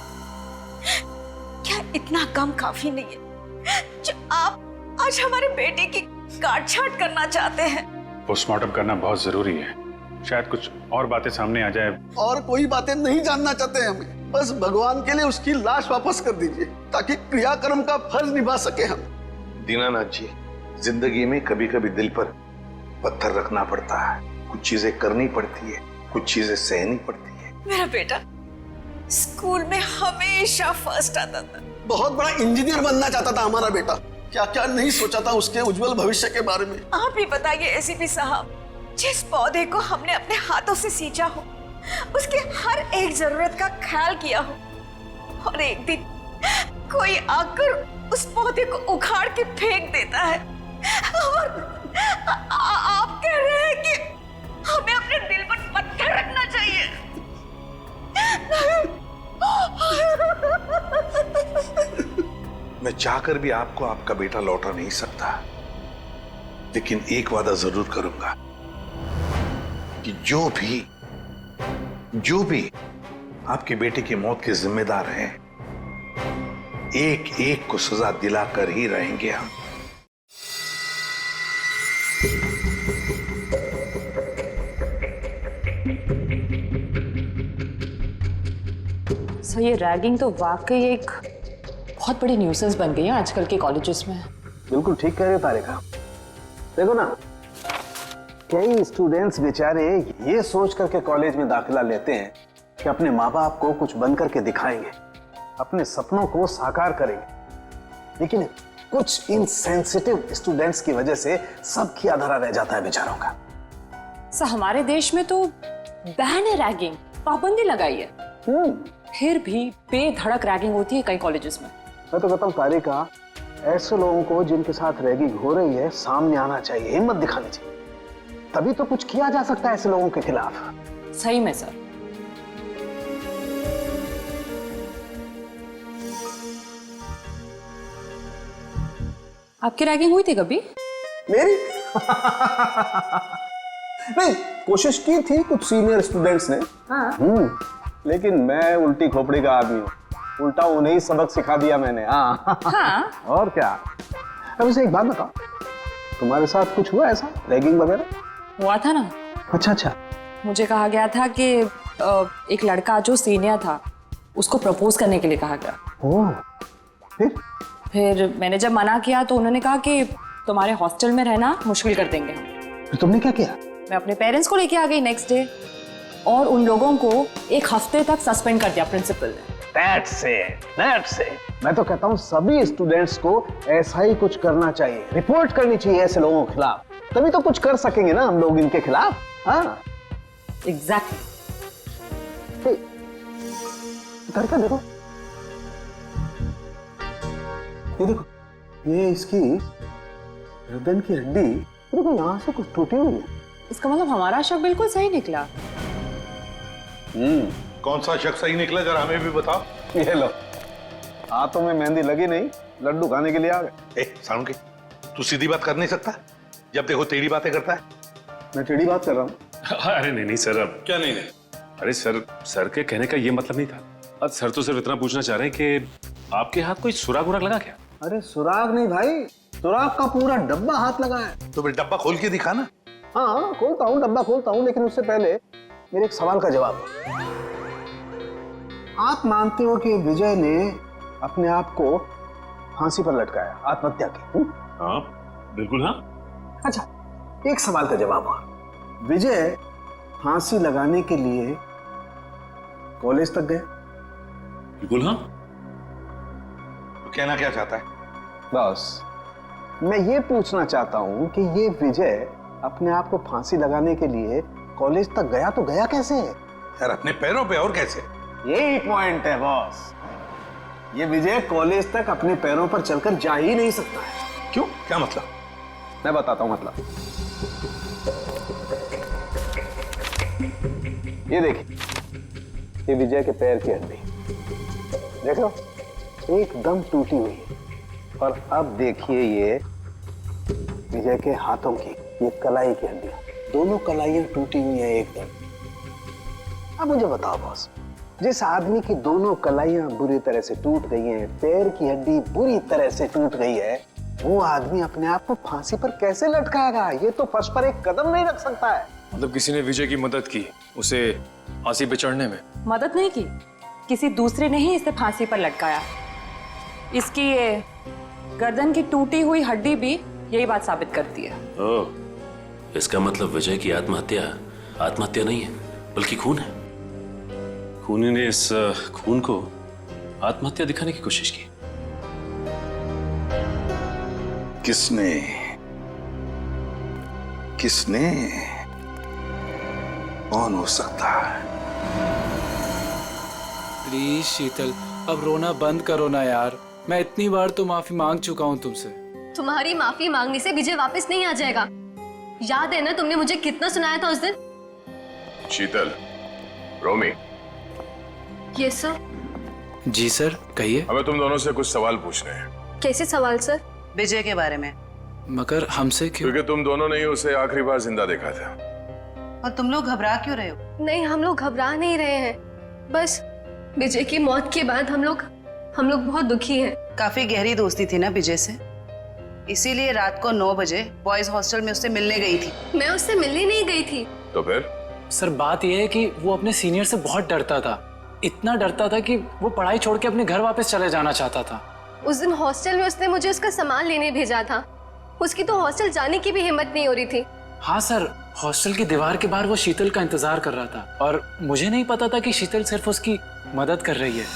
Speaker 3: क्या इतना कम काफी नहीं है जो आप आज हमारे बेटे की काट छाट करना चाहते हैं?
Speaker 15: पोस्टमार्टम करना बहुत जरूरी है, शायद कुछ और बातें सामने आ जाए।
Speaker 6: और कोई बातें नहीं जानना चाहते हमें, बस भगवान के लिए उसकी लाश वापस कर दीजिए ताकि क्रियाकर्म का फर्ज निभा सके हम।
Speaker 16: दीनानाथ जी, जिंदगी में कभी कभी दिल पर पत्थर रखना पड़ता है, कुछ चीजें करनी पड़ती है, कुछ चीजें सहनी पड़ती है।
Speaker 3: मेरा बेटा स्कूल में हमेशा फर्स्ट आता था,
Speaker 6: बहुत बड़ा इंजीनियर बनना चाहता था हमारा बेटा, क्या क्या नहीं सोचा था उसके उज्जवल भविष्य के बारे में।
Speaker 3: आप ही बताइए एसीपी साहब, जिस पौधे को हमने अपने हाथों से सींचा हो, उसके हर एक जरूरत का ख्याल किया हो, और एक दिन कोई आकर उस पौधे को उखाड़ के फेंक देता है, और आप कह रहे हैं कि हमें अपने दिल पर पत्थर रखना चाहिए।
Speaker 16: मैं चाहकर भी आपको आपका बेटा लौटा नहीं सकता, लेकिन एक वादा जरूर करूंगा कि जो भी आपके बेटे की मौत के जिम्मेदार हैं, एक एक को सजा दिलाकर ही रहेंगे हम।
Speaker 17: सर, ये रैगिंग तो वाकई एक बहुत बड़ी न्यूसेंस बन गई है आजकल के कॉलेजेस में।
Speaker 6: बिल्कुल ठीक कह रहे हो तारिका। देखो ना, कई स्टूडेंट्स बेचारे ये सोच करके कॉलेज में दाखिला लेते हैं कि अपने माँ बाप को कुछ बन करके दिखाएंगे, अपने सपनों को साकार करेंगे, लेकिन कुछ इनसेंसिटिव स्टूडेंट्स की वजह से सब किया धरा रह जाता है बेचारों का।
Speaker 17: सर, हमारे देश में तो बैन है रैगिंग, पाबंदी लगाई है, फिर भी बेधड़क रैगिंग होती है कई कॉलेजेस में।
Speaker 6: मैं तो कहता हूँ तारिका, ऐसे लोगों को जिनके साथ रैगिंग हो रही है सामने आना चाहिए, हिम्मत दिखानी चाहिए, तभी तो कुछ किया जा सकता है ऐसे लोगों के खिलाफ।
Speaker 17: सही में सर। आपकी रैगिंग हुई थी कभी?
Speaker 6: मेरी? नहीं, कोशिश की थी कुछ सीनियर स्टूडेंट्स ने। हाँ। लेकिन मैं उल्टी खोपड़ी का आदमी हूँ, उल्टा उन्हें ही सबक सिखा दिया मैंने। हाँ। और क्या। अब इसे एक बात बताओ, तुम्हारे साथ कुछ हुआ ऐसा रैगिंग वगैरह?
Speaker 17: हुआ था ना।
Speaker 6: अच्छा।
Speaker 17: मुझे कहा गया था कि एक लड़का जो सीनियर था उसको प्रपोज करने के लिए कहा गया।
Speaker 6: ओह,
Speaker 17: फिर मैंने जब मना किया तो उन्होंने कहा कि तुम्हारे हॉस्टल में रहना मुश्किल कर देंगे हम।
Speaker 6: फिर तुमने क्या किया?
Speaker 17: मैं अपने पेरेंट्स को लेके आ गई नेक्स्ट डे, और उन लोगों को एक हफ्ते तक सस्पेंड कर दिया प्रिंसिपल ने।
Speaker 6: That's it. मैं तो कहता हूँ सभी स्टूडेंट्स को ऐसा ही कुछ करना चाहिए, रिपोर्ट करनी चाहिए ऐसे लोगों के खिलाफ, तभी तो कुछ कर सकेंगे ना हम लोग इनके खिलाफ। हाँ,
Speaker 17: एग्जैक्टली।
Speaker 6: करके देखो, ये देखो, ये इसकी गर्दन की हड्डी देखो, यहाँ से कुछ टूटी हुई है।
Speaker 17: इसका मतलब हमारा शक बिल्कुल सही निकला।
Speaker 16: कौन सा शक सही निकला, जरा हमें भी बताओ।
Speaker 6: ये लो, हाथों में मेहंदी लगी नहीं, लड्डू खाने के लिए आ गए।
Speaker 16: सालुंके, तू सीधी बात कर नहीं सकता, जब देखो टेढ़ी बातें करता है।
Speaker 6: मैं टेढ़ी बात कर रहा हूँ?
Speaker 15: अरे नहीं सर, अब क्या नहीं। अरे सर के कहने का ये मतलब नहीं था। अब सर तो सिर्फ इतना पूछना चाह रहे हैं कि आपके हाथ कोई सुराग उराग लगा क्या?
Speaker 6: अरे सुराग नहीं भाई, सुराग का पूरा डब्बा हाथ लगा है।
Speaker 16: तो फिर डब्बा खोल के दिखा ना।
Speaker 6: हाँ, खोलता हूँ, डब्बा खोलता हूँ, लेकिन उससे पहले मेरे एक सवाल का जवाब दो। आप मानते हो कि विजय ने अपने आप को फांसी पर लटकाया, आत्महत्या की?
Speaker 15: हाँ बिल्कुल हाँ।
Speaker 6: अच्छा, एक सवाल का जवाब और, विजय फांसी लगाने के लिए कॉलेज तक गए?
Speaker 15: बिल्कुल हाँ।
Speaker 16: तो कहना क्या चाहता है?
Speaker 6: बस मैं ये पूछना चाहता हूं कि ये विजय अपने आप को फांसी लगाने के लिए कॉलेज तक गया तो गया कैसे?
Speaker 16: यार अपने पैरों पे, और कैसे?
Speaker 6: यही पॉइंट है बॉस, ये विजय कॉलेज तक अपने पैरों पर चलकर जा ही नहीं सकता है।
Speaker 16: क्यों, क्या मतलब?
Speaker 6: मैं बताता हूं मतलब। ये देखिए, ये विजय के पैर की हड्डी देखो, एकदम टूटी हुई है। और अब देखिए ये विजय के हाथों की, ये कलाई की हड्डियां, दोनों कलाइयां टूटी हुई हैं एकदम। अब मुझे बताओ बॉस, जिस आदमी की दोनों कलाइयां बुरी तरह से टूट गई हैं, पैर की हड्डी बुरी तरह से टूट गई है, वो आदमी अपने आप को फांसी पर कैसे लटकाएगा? ये तो फर्श पर एक कदम नहीं रख सकता है।
Speaker 18: मतलब किसी ने विजय की मदद की उसे फांसी पे चढ़ने में?
Speaker 17: मदद नहीं की, किसी दूसरे ने ही इसे फांसी पर लटकाया। इसकी ये गर्दन की टूटी हुई हड्डी भी यही बात साबित करती है।
Speaker 19: ओह, इसका मतलब विजय की आत्महत्या नहीं है बल्कि खून है।
Speaker 15: खूनी ने इस खून को आत्महत्या दिखाने की कोशिश की।
Speaker 16: किसने? कौन हो सकता है?
Speaker 2: प्लीज शीतल, अब रोना बंद करो ना यार। मैं इतनी बार तो माफी मांग चुका हूँ तुमसे।
Speaker 20: तुम्हारी माफी मांगने से विजय वापस नहीं आ जाएगा। याद है ना तुमने मुझे कितना सुनाया था उस दिन?
Speaker 4: शीतल, रोमी।
Speaker 20: Yes sir.
Speaker 2: जी सर, कहिए।
Speaker 4: हमें तुम दोनों से कुछ सवाल पूछने हैं।
Speaker 20: कैसे सवाल सर?
Speaker 5: विजय के बारे में।
Speaker 2: मगर हमसे क्यों?
Speaker 4: क्योंकि तुम दोनों ने ही उसे आखिरी बार जिंदा देखा था।
Speaker 5: और तुम लोग घबरा क्यों रहे हो?
Speaker 20: नहीं, हम लोग घबरा नहीं रहे हैं, बस विजय की मौत के बाद हम लोग बहुत दुखी हैं।
Speaker 5: काफी गहरी दोस्ती थी ना विजय से, इसीलिए रात को 9 बजे बॉयज हॉस्टल में उससे मिलने गई थी।
Speaker 20: मैं उससे मिलने नहीं गई थी।
Speaker 4: तो फिर?
Speaker 10: सर बात यह है कि वो अपने सीनियर से बहुत डरता था, इतना डरता था कि वो पढ़ाई छोड़ के अपने घर वापस चले जाना चाहता था।
Speaker 20: उस दिन हॉस्टल में उसने मुझे उसका सामान लेने भेजा था। उसकी तो हॉस्टल जाने की भी हिम्मत नहीं हो रही थी।
Speaker 10: हाँ सर, हॉस्टल की दीवार के बाहर वो शीतल का इंतजार कर रहा था और मुझे नहीं पता था कि शीतल सिर्फ उसकी मदद कर रही है।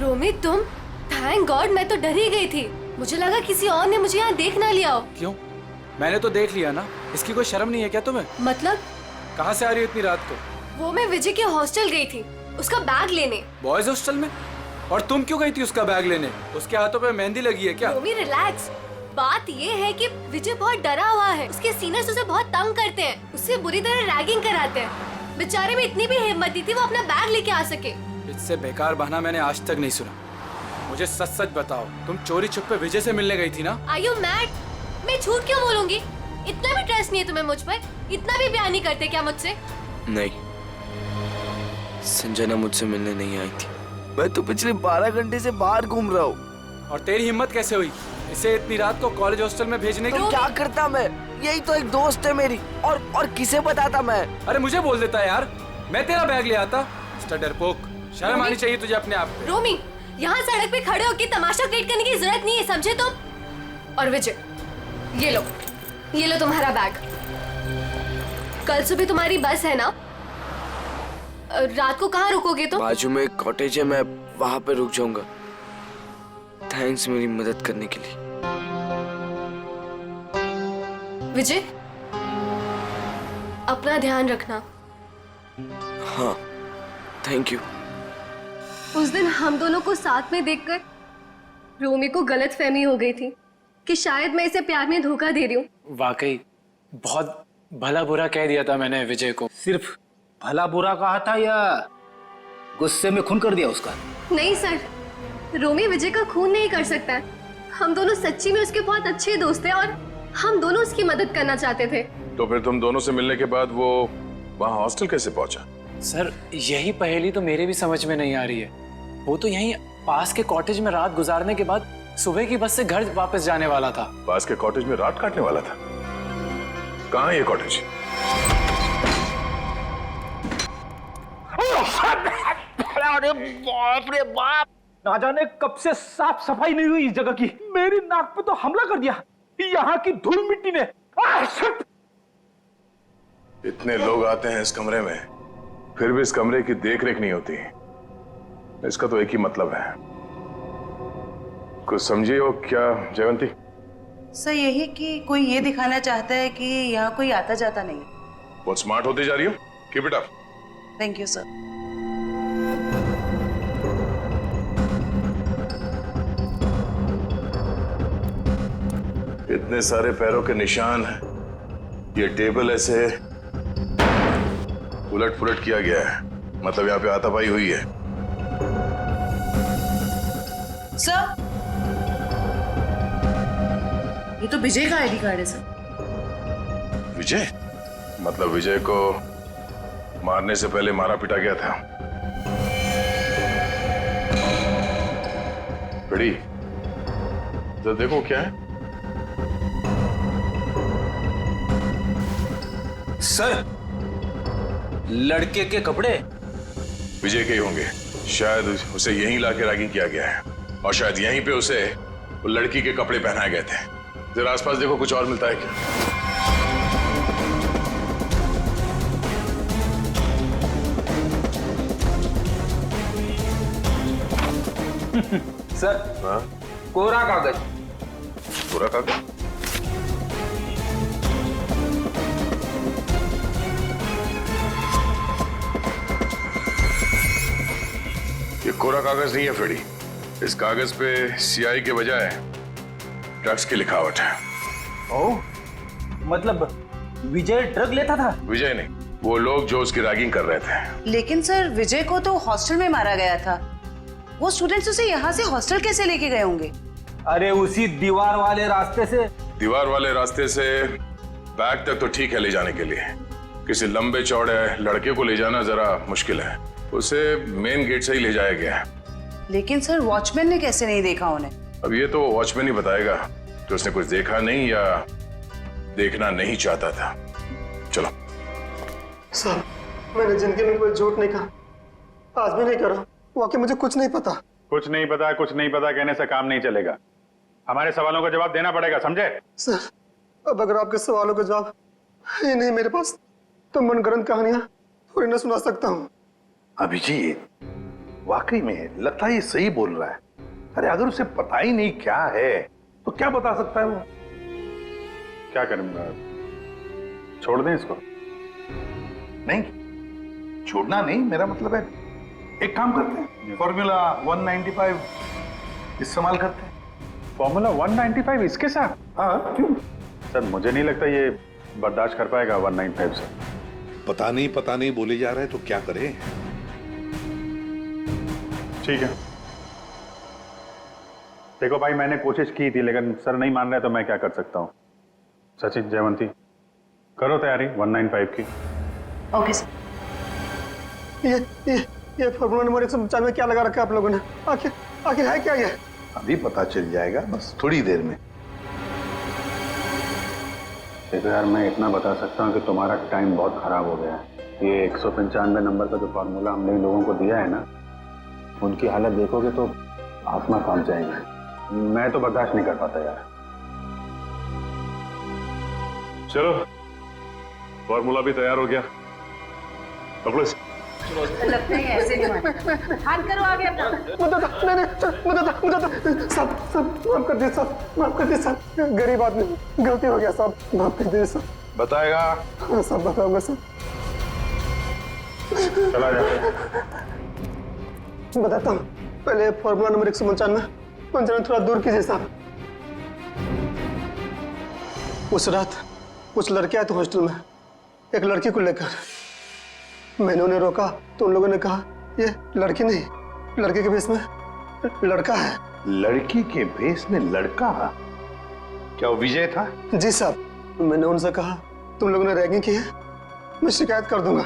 Speaker 20: रोमी, तुम? थैंक गॉड, मैं तो डर ही गई थी। मुझे लगा किसी और ने मुझे यहाँ देख ना लिया हो।
Speaker 2: क्यों? मैंने तो देख लिया ना। इसकी कोई शर्म नहीं है क्या तुम्हें?
Speaker 20: मतलब?
Speaker 2: कहाँ से आ रही हो इतनी रात को?
Speaker 20: वो मैं विजय के हॉस्टल गई थी, उसका बैग लेने।
Speaker 2: बॉयज हॉस्टल में? और तुम क्यों गई थी उसका बैग लेने? उसके हाथों पे मेहंदी लगी है क्या?
Speaker 20: रोमी रिलैक्स। बात ये है कि विजय बहुत डरा हुआ है। उसके सीनियर्स उसे बहुत तंग करते हैं, उससे बुरी तरह रैगिंग कराते हैं। बेचारे में इतनी भी हिम्मत नहीं थी वो अपना बैग लेके आ सके।
Speaker 2: इससे बेकार बहाना मैंने आज तक नहीं सुना। मुझे सच सच बताओ, तुम चोरी छुपे विजय से मिलने गई थी ना?
Speaker 20: Are you mad? मैं झूठ क्यों बोलूंगी? इतना भी ट्रस्ट नहीं है तुम्हें मुझ पर? इतना भी प्यार नहीं करते क्या मुझसे?
Speaker 2: नहीं, संजना मुझसे मिलने नहीं आई थी। मैं तो पिछले 12 घंटे से बाहर घूम रहा हूँ। और तेरी हिम्मत कैसे हुई इसे इतनी रात को कॉलेज हॉस्टल में भेजने की?
Speaker 21: तो क्या करता मैं? यही तो एक दोस्त है मेरी। और किसे बताता मैं?
Speaker 2: अरे मुझे बोल देता यार, मैं तेरा बैग ले आता। मिस्टर डरपोक, शर्म आनी चाहिए तुझे अपने आप पे।
Speaker 20: रोमी, यहाँ सड़क पे खड़े होकर तमाशा क्रिएट करने की जरूरत नहीं है, समझे तुम? और विजय, ये लो तुम्हारा बैग। कल सुबह तुम्हारी बस है ना? रात को कहाँ रुकोगे तुम?
Speaker 21: बाजू में एक कॉटेज है, मैं वहाँ पे रुक जाऊंगा। थैंक्स मेरी मदद करने के लिए।
Speaker 20: विजय, अपना ध्यान रखना।
Speaker 21: हाँ, थैंक यू।
Speaker 20: उस दिन हम दोनों को साथ में देखकर रोमी को गलतफहमी हो गई थी कि शायद मैं इसे प्यार में धोखा दे रही हूँ।
Speaker 10: वाकई बहुत भला बुरा कह दिया था मैंने विजय को।
Speaker 11: सिर्फ भला बुरा कहा था या गुस्से में खून कर दिया उसका?
Speaker 20: नहीं सर, रोमी विजय का खून नहीं कर सकता है। हम दोनों सच्ची में उसके बहुत अच्छे दोस्त हैं और हम दोनों उसकी मदद करना चाहते थे।
Speaker 4: तो फिर तुम दोनों से मिलने के बाद वो वहाँ हॉस्टल कैसे पहुंचा?
Speaker 10: सर यही पहेली तो मेरे भी समझ में नहीं आ रही है। वो तो यहीं पास के कॉटेज में रात गुजारने के बाद सुबह की बस से घर वापस जाने वाला था।
Speaker 4: पास के कॉटेज में रात काटने वाला था? कहाँ है ये कॉटेज?
Speaker 11: अरे बाप रे बाप, ना जाने कब से साफ सफाई नहीं हुई इस जगह की। मेरी नाक पे तो हमला कर दिया यहाँ की धूल मिट्टी ने।
Speaker 4: इतने लोग आते हैं इस कमरे में, फिर भी इस कमरे की देख रेख नहीं होती। इसका तो एक ही मतलब है, कुछ समझिए हो क्या जयवंती?
Speaker 5: सर यही कि कोई ये दिखाना चाहता है कि यहाँ कोई आता जाता नहीं।
Speaker 4: बहुत स्मार्ट होती जा रही हो, keep it up.
Speaker 5: Thank you sir.
Speaker 4: इतने सारे पैरों के निशान हैं, ये टेबल ऐसे उलट पुलट किया गया है, मतलब यहाँ पे हाथापाई हुई है।
Speaker 5: सर ये तो विजय का आईडी कार्ड है सर।
Speaker 4: विजय? मतलब विजय को मारने से पहले मारा पीटा गया था? बड़ी तो देखो क्या है।
Speaker 11: सर लड़के के कपड़े
Speaker 4: विजय के ही होंगे, शायद उसे यहीं लाके रैगिंग किया गया है और शायद यहीं पे उसे वो लड़की के कपड़े पहनाए गए थे। जरा आसपास देखो, कुछ और मिलता है क्या?
Speaker 11: सर
Speaker 4: हाँ?
Speaker 11: कोरा कागज।
Speaker 4: कोरा कागज? ये कोरा कागज नहीं है फेडी, इस कागज पे सीआई के बजाय ड्रग्स की लिखावट है।
Speaker 11: ओह, मतलब विजय ड्रग लेता था?
Speaker 4: विजय नहीं, वो लोग जो उसकी रैगिंग कर रहे थे।
Speaker 5: लेकिन सर विजय को तो हॉस्टल में मारा गया था, वो स्टूडेंट्स उसे यहाँ से हॉस्टल कैसे लेके गए होंगे?
Speaker 11: अरे उसी दीवार वाले रास्ते से।
Speaker 4: दीवार वाले रास्ते से बैग तक तो ठीक है ले जाने के लिए, किसी लंबे चौड़े लड़के को ले जाना जरा मुश्किल है। उसे मेन गेट से ही ले जाया गया।
Speaker 5: लेकिन सर वॉचमैन ने कैसे नहीं देखा उन्हें?
Speaker 4: अब ये तो वॉचमैन ही बताएगा कि उसने कुछ देखा नहीं या देखना नहीं चाहता था। चलो।
Speaker 6: सर मैंने जिंदगी में कोई झूठ नहीं कहा, आज भी नहीं कर रहा। वाकई मुझे कुछ नहीं पता।
Speaker 15: कुछ नहीं पता, कुछ नहीं पता कहने से काम नहीं चलेगा, हमारे सवालों का जवाब देना पड़ेगा, समझे?
Speaker 6: सर अब अगर आपके सवालों का जवाब ही नहीं मेरे पास, तो मनगढ़ंत कहानियां थोड़ी ना सुना सकता हूँ।
Speaker 16: अभिजीत वाकई में लगता है ये सही बोल रहा है। अरे अगर उसे पता ही नहीं क्या है तो क्या बता सकता है वो?
Speaker 15: क्या करूंगा, छोड़ दें इसको?
Speaker 16: नहीं, छोड़ना नहीं, मेरा मतलब है एक काम करते हैं, फॉर्मूला 195 इस्तेमाल करते हैं।
Speaker 15: फॉर्मूला 195 इसके साथ?
Speaker 16: हाँ क्यों?
Speaker 15: सर मुझे नहीं लगता ये बर्दाश्त कर पाएगा 195 से।
Speaker 16: पता नहीं बोले जा रहे हैं तो क्या करें?
Speaker 15: ठीक है, देखो भाई मैंने कोशिश की थी लेकिन सर नहीं मान रहे तो मैं क्या कर सकता हूँ। सचिन, जयवंती करो तैयारी 195 की।
Speaker 5: Okay sir.
Speaker 6: ये फॉर्मूला नंबर 195 में क्या लगा रखा है आप लोगों ने? आखिर है क्या ये?
Speaker 16: अभी पता चल जाएगा, बस थोड़ी देर में।
Speaker 15: देखो यार, मैं इतना बता सकता हूँ कि तुम्हारा टाइम बहुत खराब हो गया है। ये 195 नंबर का जो फार्मूला हमने लोगों को दिया है ना, उनकी हालत देखोगे तो आसमां कांप जाएंगे। मैं तो बर्दाश्त नहीं कर पाता यार। चलो फॉर्मूला भी तैयार हो गया, पकड़ो इसे।
Speaker 5: लगता है ऐसे नहीं मानता। हाथ करो आगे अपना।
Speaker 6: सब माफ कर दे, सब माफ कर दे, सब गरीब आदमी, गलती हो गया, सब माफ कर दे, सब
Speaker 4: बताएगा।
Speaker 6: हाँ सब बताऊंगा सब।
Speaker 15: चला जा।
Speaker 6: बताता हूँ, पहले फॉर्मूला नंबर 195 थोड़ा दूर कीजिए साहब। उस रात कुछ लड़के आए थे हॉस्टल में एक लड़की को लेकर। मैंने उन्हें रोका तो उन लोगों ने कहा ये लड़की नहीं, लड़के के भेष में लड़का है।
Speaker 16: लड़की के भेष में लड़का? क्या वो विजय था?
Speaker 6: जी साहब। मैंने उनसे कहा तुम लोगों ने रैगिंग की है, मैं शिकायत कर दूंगा।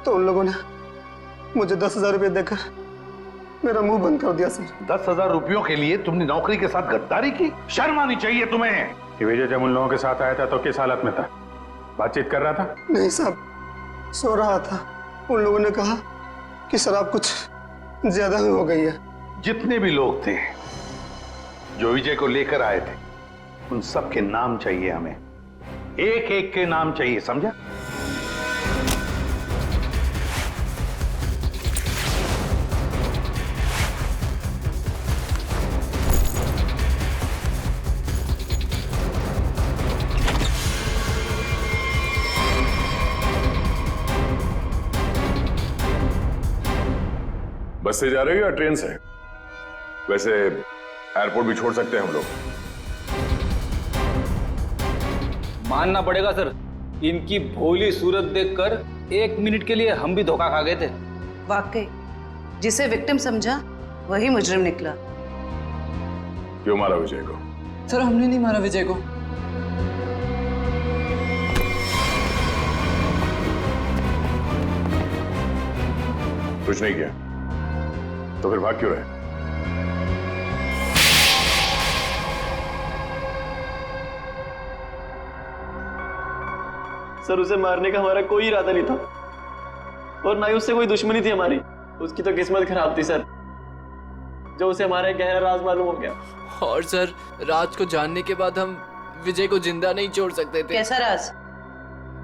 Speaker 6: तो उन लोगों ने मुझे 10,000 रुपये देकर मेरा मुंह बंद कर दिया सर।
Speaker 16: 10,000 रुपयों के लिए तुमने नौकरी के साथ गद्दारी की? शर्म आनी चाहिए तुम्हें।
Speaker 15: कि विजय जब उन लोगों के साथ आया था तो किस हालत में था? बातचीत कर रहा था?
Speaker 6: नहीं साहब, सो रहा था। उन लोगों ने कहा कि शराब कुछ ज्यादा ही हो गई है।
Speaker 16: जितने भी लोग थे जो विजय को लेकर आए थे, उन सब के नाम चाहिए हमें, एक एक के नाम चाहिए, समझा?
Speaker 4: बस से जा रहे हो या ट्रेन से? वैसे एयरपोर्ट भी छोड़ सकते हैं हम लोग।
Speaker 11: मानना पड़ेगा सर, इनकी भोली सूरत देखकर 1 मिनट के लिए हम भी धोखा खा गए थे।
Speaker 5: वाकई जिसे विक्टिम समझा वही मुजरिम निकला।
Speaker 4: क्यों मारा विजय को?
Speaker 12: सर हमने नहीं मारा विजय को।
Speaker 4: कुछ नहीं किया तो फिर भाग क्यों रहे?
Speaker 1: सर उसे मारने का हमारा कोई इरादा नहीं था और ना ही उससे कोई दुश्मनी थी हमारी। उसकी तो किस्मत खराब थी सर, जो उसे हमारा एक गहरा राज मालूम हो गया।
Speaker 21: और सर राज को जानने के बाद हम विजय को जिंदा नहीं छोड़ सकते थे।
Speaker 5: कैसा राज?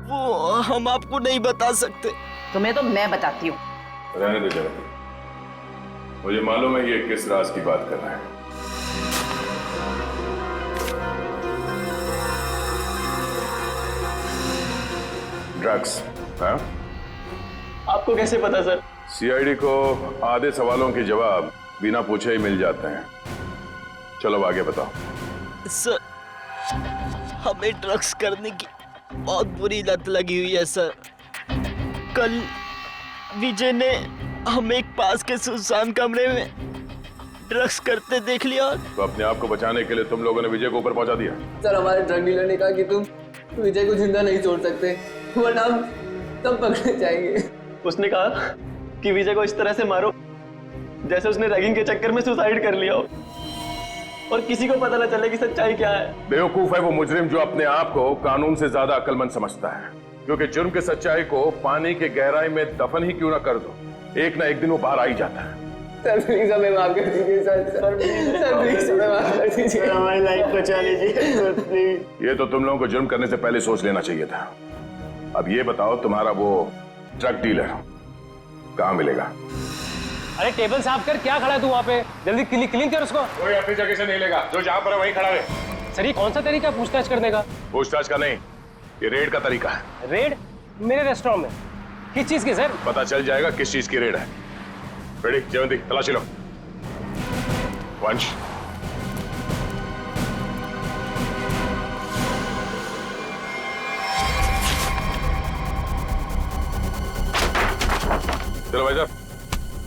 Speaker 1: वो हम आपको नहीं बता सकते।
Speaker 5: तुम्हें तो मैं बताती हूँ।
Speaker 4: रहने दो जरा, मुझे मालूम है ये किस राज की बात कर रहा है। ड्रग्स? हाँ?
Speaker 1: आपको कैसे पता सर?
Speaker 4: सीआईडी को आधे सवालों के जवाब बिना पूछे ही मिल जाते हैं। चलो अब आगे बताओ।
Speaker 1: सर हमें ड्रग्स करने की बहुत बुरी लत लगी हुई है सर। कल विजय ने हमें एक पास के सुनसान कमरे में ड्रग्स करते देख लिया।
Speaker 4: तो अपने आप को बचाने के लिए तुम लोगों ने विजय को ऊपर पहुंचा दिया।
Speaker 12: सर हमारे ड्रग डीलर ने कहा कि तुम विजय को जिंदा नहीं छोड़ सकते, वरना हम तब पकड़े जाएंगे।
Speaker 1: उसने कहा कि विजय को इस तरह से मारो जैसे उसने रैगिंग के चक्कर में सुसाइड कर लिया हो और किसी को पता न चले कि सच्चाई क्या है।
Speaker 4: बेवकूफ है वो मुजरिम जो अपने आप को कानून से ज्यादा अक्लमंद समझता है, क्योंकि जुर्म की सच्चाई को पानी के गहराई में दफन ही क्यों ना कर दो, एक ना एक दिन वो बाहर आ ही जाता है।
Speaker 12: सर प्लीज हमें माफ कर दीजिए सर। सर प्लीज हमें माफ कर दीजिए,
Speaker 1: हमारी लाइफ बचा लीजिए सर प्लीज।
Speaker 4: ये तो तुम लोगों को जुर्म करने से पहले सोच लेना चाहिए था। अब ये बताओ तुम्हारा वो ड्रग डीलर कहाँ मिलेगा?
Speaker 10: अरे टेबल साफ कर, क्या खड़ा है तू वहाँ पे? जल्दी क्लीन कर उसको।
Speaker 4: कोई अपनी जगह से नहीं लेगा, जो जहाँ पर है वहीं खड़ा रहे।
Speaker 10: सर ये कौन सा तरीका है पूछताछ करने का?
Speaker 4: पूछताछ का नहीं, ये रेड का तरीका है।
Speaker 10: रेड? मेरे रेस्टोरेंट में? किस चीज की सर?
Speaker 4: पता चल जाएगा किस चीज की रेड है। रेडी जयवंती, तलाशी लो। वंश चलो भाई साहब,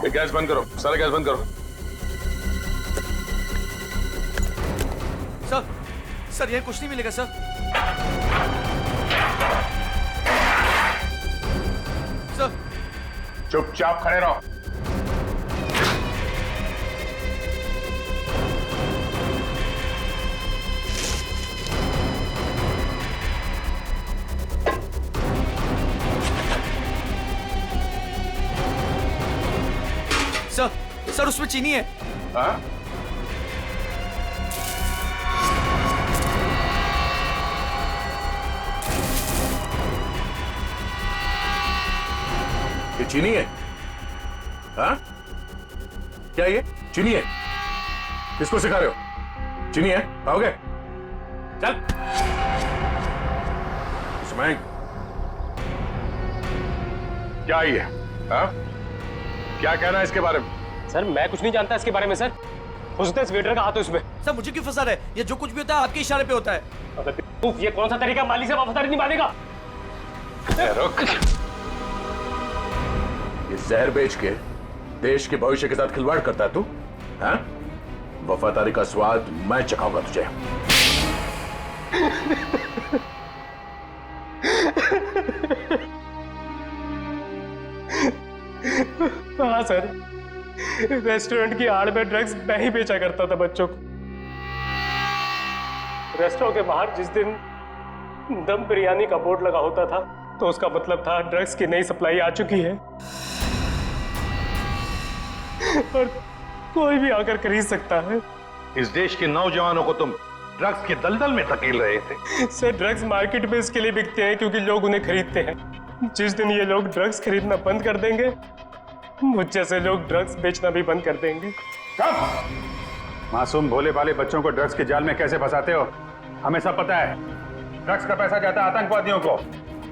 Speaker 4: ये गैस बंद करो, सारा गैस बंद करो।
Speaker 9: सर ये कुछ नहीं मिलेगा सर। सर
Speaker 4: चुपचाप खड़े रहो।
Speaker 9: सर उसमें चीनी है।
Speaker 4: हाँ? ये चीनी है? हाँ? क्या ये चीनी है? किसको सिखा रहे हो? चीनी है? खाओगे? चल। इसमें क्या ये? हाँ? क्या कहना है इसके बारे में?
Speaker 10: सर मैं कुछ नहीं जानता इसके बारे में सर। हो सकता है इस वेटर का हाथ हो इसमें।
Speaker 9: सर मुझे क्यों फंसा रहे? ये जो कुछ भी होता है आपके इशारे पे होता है।
Speaker 10: अबे ये कौन सा तरीका माली से वफादारी निभाने का?
Speaker 4: रुक। ये जहर बेच के देश के भविष्य के साथ खिलवाड़ करता है तू? हाँ? वफादारी का स्वाद मैं चखाऊंगा तुझे।
Speaker 10: हाँ सर, रेस्टोरेंट की आड़ में ड्रग्स मैं ही बेचा करता था बच्चों को। रेस्टोरेंट के बाहर जिस दिन दम बिरयानी का बोर्ड लगा होता था तो उसका मतलब था ड्रग्स की नई सप्लाई आ चुकी है और कोई भी आकर खरीद सकता है।
Speaker 16: इस देश के नौजवानों को तुम ड्रग्स के दलदल में धकेल रहे थे।
Speaker 10: सर, ड्रग्स मार्केट में इसके लिए बिकते हैं क्योंकि लोग उन्हें खरीदते हैं। जिस दिन ये लोग ड्रग्स खरीदना बंद कर देंगे, मुझ जैसे लोग ड्रग्स बेचना भी बंद कर देंगे।
Speaker 15: मासूम भोले भाले बच्चों को ड्रग्स के जाल में कैसे फंसाते हो, हमें सब पता है। ड्रग्स का पैसा जाता है आतंकवादियों को,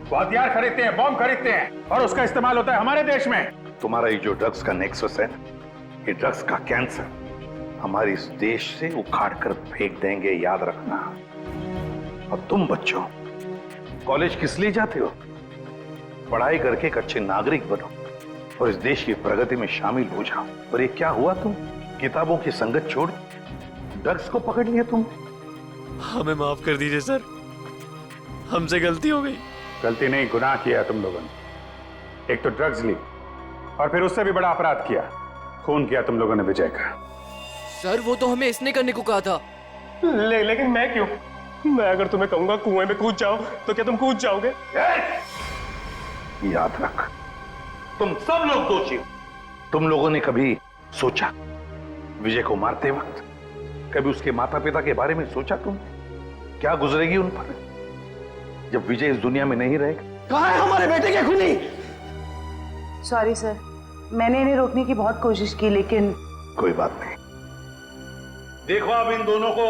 Speaker 15: वो हथियार खरीदते हैं, बॉम्ब खरीदते हैं और उसका इस्तेमाल होता है हमारे देश में।
Speaker 16: तुम्हारा ये जो ड्रग्स का नेक्सस है, ये ड्रग्स का कैंसर हमारे इस देश से उखाड़ कर फेंक देंगे, याद रखना। और तुम बच्चों कॉलेज किस लिए जाते हो? पढ़ाई करके एक अच्छे नागरिक बनो और इस देश की प्रगति में शामिल हो जाओ। और ये क्या हुआ, तुम किताबों की संगत छोड़ ड्रग्स को पकड़ लिया तुम।
Speaker 1: हमें माफ कर दीजिए सर, हमसे गलती हो गई।
Speaker 15: गलती नहीं, गुनाह किया तुम लोगों ने। एक तो ड्रग्स ली और फिर उससे भी बड़ा अपराध किया, खून किया तुम लोगों ने विजय का।
Speaker 12: सर, वो तो हमें इसने करने को कहा था।
Speaker 10: लेकिन मैं क्यों? मैं अगर तुम्हें कहूंगा कुएं में कूद जाओ तो क्या तुम कूद जाओगे?
Speaker 16: याद रख, तुम सब लोग दोषी हो। तुम लोगों ने कभी सोचा विजय को मारते वक्त, कभी उसके माता पिता के बारे में सोचा तुम क्या गुजरेगी उन पर जब विजय इस दुनिया में नहीं रहेगा?
Speaker 6: कहाँ है हमारे बेटे के खूनी?
Speaker 5: सॉरी सर, मैंने इन्हें रोकने की बहुत कोशिश की लेकिन
Speaker 16: कोई बात नहीं। देखो अब इन दोनों को,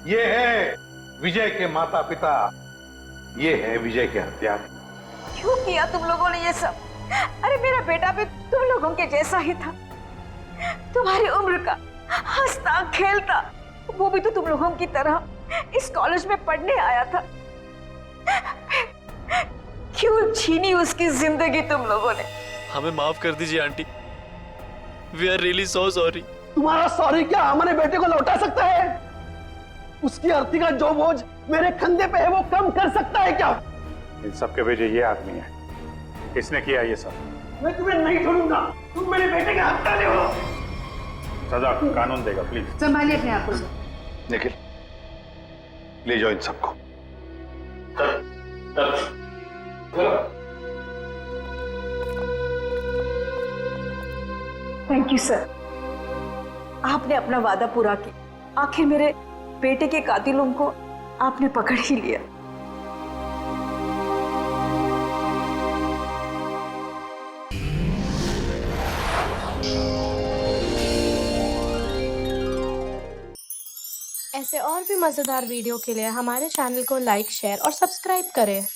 Speaker 16: ये है विजय के माता पिता, ये है विजय के हत्यारे।
Speaker 3: क्यों किया तुम लोगों ने ये सब? अरे मेरा बेटा भी तुम लोगों के जैसा ही था, तुम्हारी उम्र का, हंसता खेलता। वो भी तो तुम लोगों की तरह इस कॉलेज में पढ़ने आया था। क्यों छीनी उसकी जिंदगी तुम लोगों ने?
Speaker 1: हमें माफ कर दीजिए aunty, we are really so sorry.
Speaker 6: तुम्हारा सॉरी क्या हमारे बेटे को लौटा सकता है? उसकी अर्थी का जो बोझ मेरे कंधे पे है वो कम कर सकता है क्या?
Speaker 15: इन सब के वजह ये आदमी है, इसने किया ये सब।
Speaker 6: मैं तुम्हें नहीं छोड़ूंगा, तुम मेरे बेटे के हत्यारे हो।
Speaker 15: सजा कानून देगा, प्लीज
Speaker 5: संभालिए अपने आप को।
Speaker 16: निखिल, ले जाओ इन सबको।
Speaker 3: थैंक यू सर, आपने अपना वादा पूरा किया। आखिर मेरे बेटे के कातिलों को आपने पकड़ ही लिया।
Speaker 7: ऐसे और भी मज़ेदार वीडियो के लिए हमारे चैनल को लाइक, शेयर और सब्सक्राइब करें।